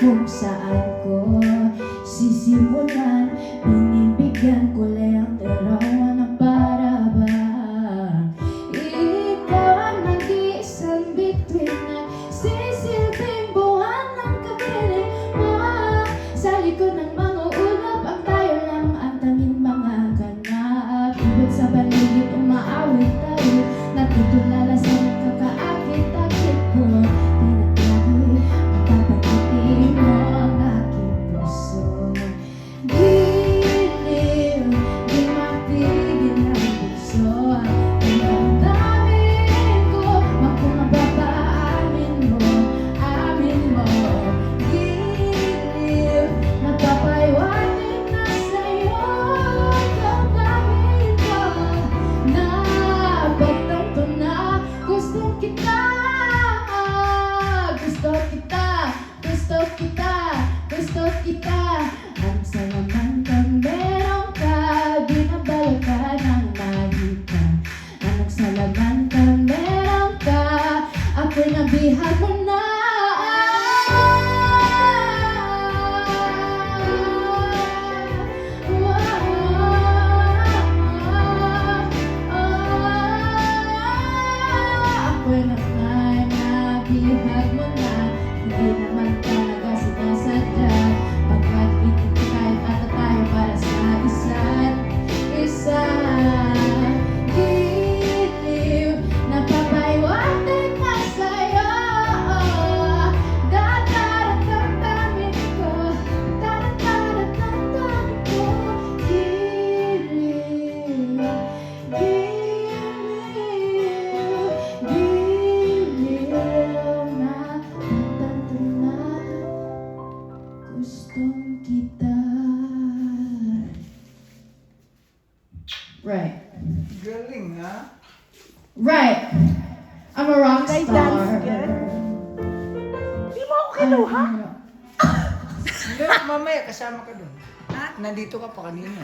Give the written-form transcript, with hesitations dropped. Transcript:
kung saan ko sisimulan. Binibigyan ko lang larawan ng para bang ikaw ang nag-iisang bituin na sisilbing buwan ng kapiling mo. Sa likod ng mga ulap ang tayo lang ang tanging mga ganap. Ibig sa paligid umaawit-awit, natutulala sa kakaakit-akit ko. Tinatawid, magpapangiti mo ang aking puso. Giliw, di mapigil ang puso. Ang damdamin ko, kung mapapaamin mo, amin mo. Giliw, napapaiwanin na sa'yo ang damdamin ko. Napagtanto na gusto kita, gusto kita, gusto kita, gusto kita. Ang saya man kang meron ka, binabalot ka ng mahika. Anong salaman kang meron ka, ako'y nabihag mo na. Ako'y nabihag mo na, hindi naman talaga sinasadya. Pagkat kahit ata tayo para sa isa't isa. Giliw, napapaiwanan na sa'yo. Dadararamdamin ko, dadararamdamin ko. Giliw, giliw, giliw na natanto na gustong kita. Right. Galing, ha? Right. I'm a rock Did I star. dance again? Di mo ako kinuha? Hindi, mamaya kasama ka doon. Nandito ka pa kanina.